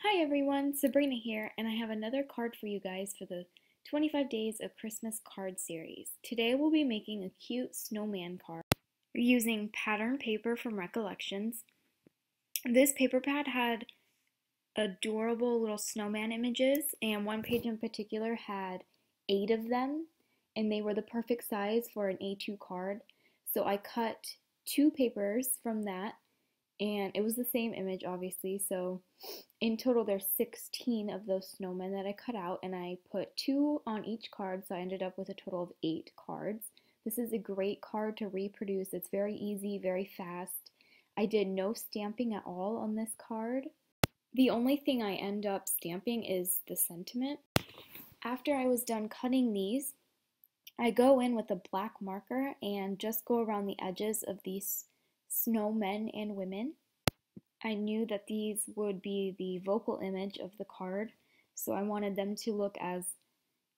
Hi everyone, Sabrina here, and I have another card for you guys for the 25 Days of Christmas card series. Today we'll be making a cute snowman card. We're using pattern paper from Recollections. This paper pad had adorable little snowman images, and one page in particular had 8 of them, and they were the perfect size for an A2 card. So I cut 2 papers from that, and it was the same image obviously, so in total there's 16 of those snowmen that I cut out, and I put 2 on each card, so I ended up with a total of 8 cards. This is a great card to reproduce. It's very easy, very fast. I did no stamping at all on this card. The only thing I end up stamping is the sentiment. After I was done cutting these, I go in with a black marker and just go around the edges of these snowmen and women. I knew that these would be the vocal image of the card, so I wanted them to look as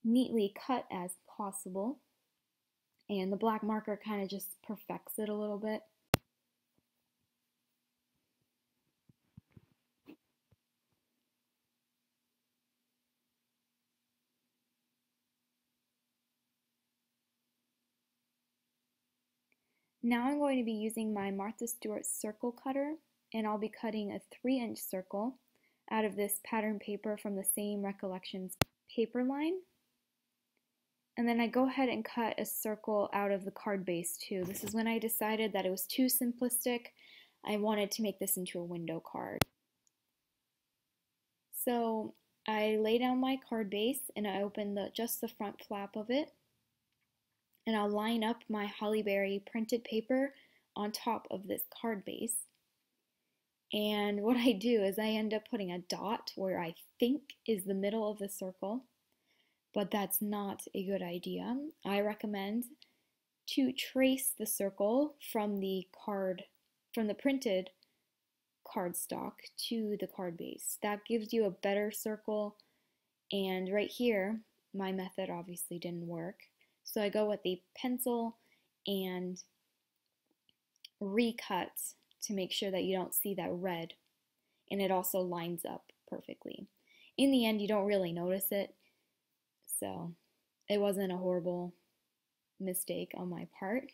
neatly cut as possible, and the black marker kind of just perfects it a little bit. Now I'm going to be using my Martha Stewart circle cutter, and I'll be cutting a 3-inch circle out of this pattern paper from the same Recollections paper line. And then I go ahead and cut a circle out of the card base too. This is when I decided that it was too simplistic. I wanted to make this into a window card. So I lay down my card base and I open just the front flap of it. And I'll line up my hollyberry printed paper on top of this card base. And what I do is I end up putting a dot where I think is the middle of the circle, but that's not a good idea. I recommend to trace the circle from the printed cardstock to the card base. That gives you a better circle, and right here, my method obviously didn't work. So I go with a pencil and recut to make sure that you don't see that red, and it also lines up perfectly. In the end, you don't really notice it, so it wasn't a horrible mistake on my part.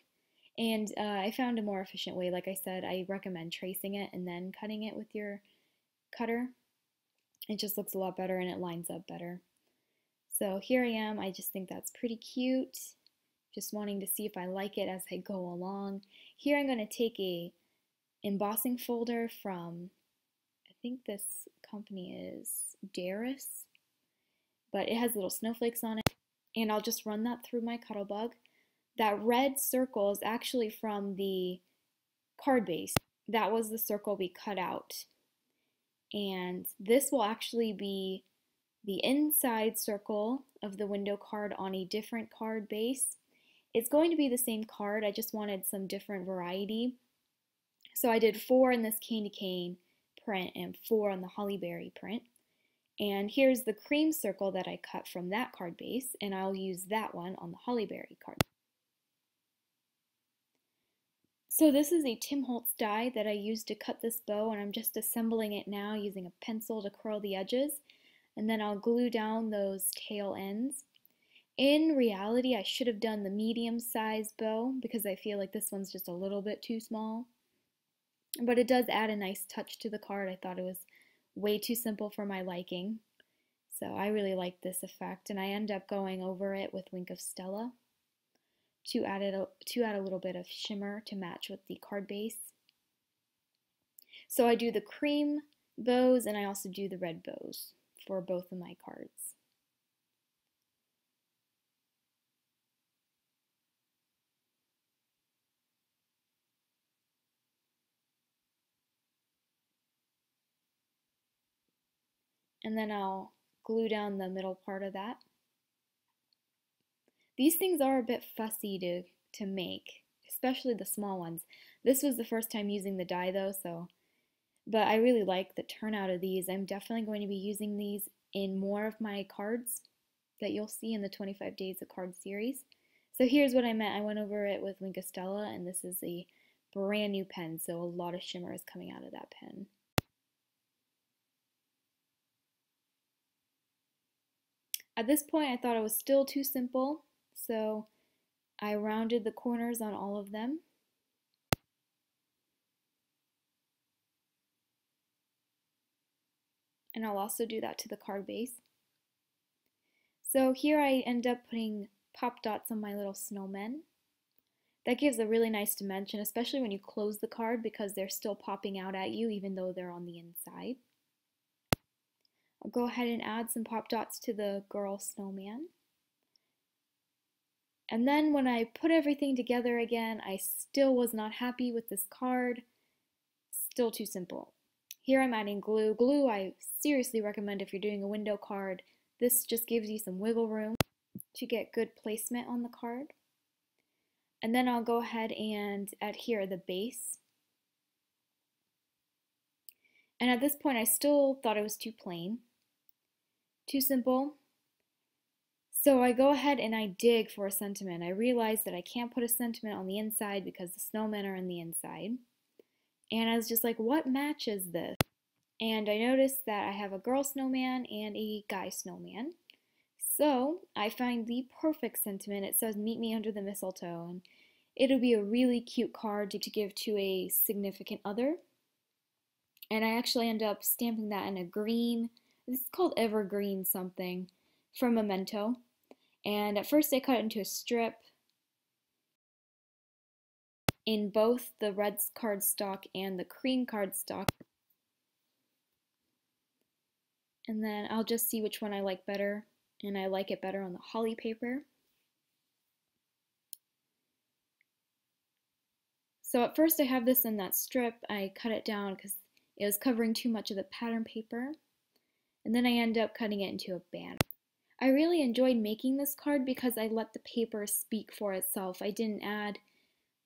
And I found a more efficient way. Like I said, I recommend tracing it and then cutting it with your cutter. It just looks a lot better and it lines up better. So here I am. I just think that's pretty cute. Just wanting to see if I like it as I go along. Here I'm going to take a embossing folder from, I think this company is Darius, but it has little snowflakes on it. And I'll just run that through my Cuttlebug. That red circle is actually from the card base. That was the circle we cut out. And this will actually be the inside circle of the window card on a different card base. It's going to be the same card, I just wanted some different variety. So I did 4 in this candy cane print and 4 on the hollyberry print. And here's the cream circle that I cut from that card base, and I'll use that one on the hollyberry card. So this is a Tim Holtz die that I used to cut this bow, and I'm just assembling it now using a pencil to curl the edges, and then I'll glue down those tail ends. In reality, I should have done the medium-sized bow because I feel like this one's just a little bit too small. But it does add a nice touch to the card. I thought it was way too simple for my liking. So I really like this effect, and I end up going over it with Wink of Stella to add a little bit of shimmer to match with the card base. So I do the cream bows and I also do the red bows for both of my cards. And then I'll glue down the middle part of that. These things are a bit fussy to make, especially the small ones. This was the first time using the die though, but I really like the turnout of these. I'm definitely going to be using these in more of my cards that you'll see in the 25 Days of Cards series. So here's what I meant. I went over it with Wink of Stella, and this is a brand new pen, so a lot of shimmer is coming out of that pen. At this point, I thought it was still too simple, so I rounded the corners on all of them. And I'll also do that to the card base. So here I end up putting pop dots on my little snowmen. That gives a really nice dimension, especially when you close the card because they're still popping out at you even though they're on the inside. I'll go ahead and add some pop dots to the girl snowman. And then when I put everything together again, I still was not happy with this card. Still too simple. Here I'm adding glue. Glue I seriously recommend if you're doing a window card. This just gives you some wiggle room to get good placement on the card. And then I'll go ahead and adhere the base. And at this point I still thought it was too plain, too simple. So I go ahead and I dig for a sentiment. I realized that I can't put a sentiment on the inside because the snowmen are on the inside. And I was just like, what matches this? And I noticed that I have a girl snowman and a guy snowman. So I find the perfect sentiment. It says, meet me under the mistletoe. And it'll be a really cute card to give to a significant other. And I actually end up stamping that in a green, this is called evergreen something, from Memento. And at first I cut it into a strip in both the red cardstock and the cream cardstock. And then I'll just see which one I like better, and I like it better on the holly paper. So at first I have this in that strip. I cut it down because it was covering too much of the pattern paper. And then I end up cutting it into a banner. I really enjoyed making this card because I let the paper speak for itself. I didn't add,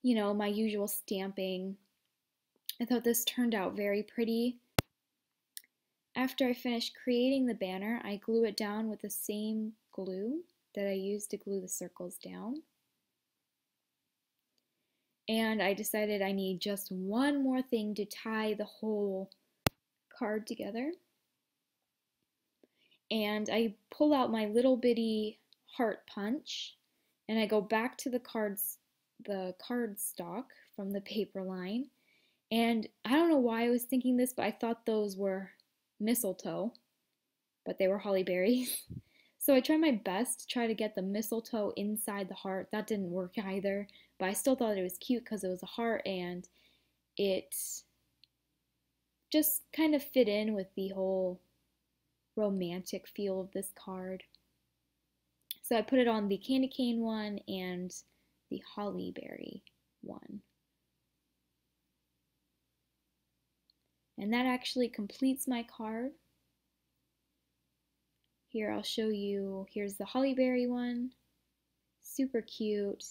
my usual stamping. I thought this turned out very pretty. After I finished creating the banner, I glue it down with the same glue that I used to glue the circles down. And I decided I need just one more thing to tie the whole card together. And I pull out my little bitty heart punch and I go back to the cardstock from the paper line. And I don't know why I was thinking this, but I thought those were mistletoe, but they were holly berries. So I tried my best to try to get the mistletoe inside the heart. That didn't work either, but I still thought it was cute because it was a heart and it just kind of fit in with the whole romantic feel of this card. So I put it on the candy cane one and the holly berry one. And that actually completes my card. Here I'll show you, here's the holly berry one, super cute,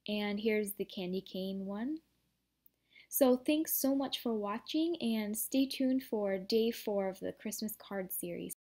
and here's the candy cane one. So thanks so much for watching and stay tuned for day 4 of the Christmas card series.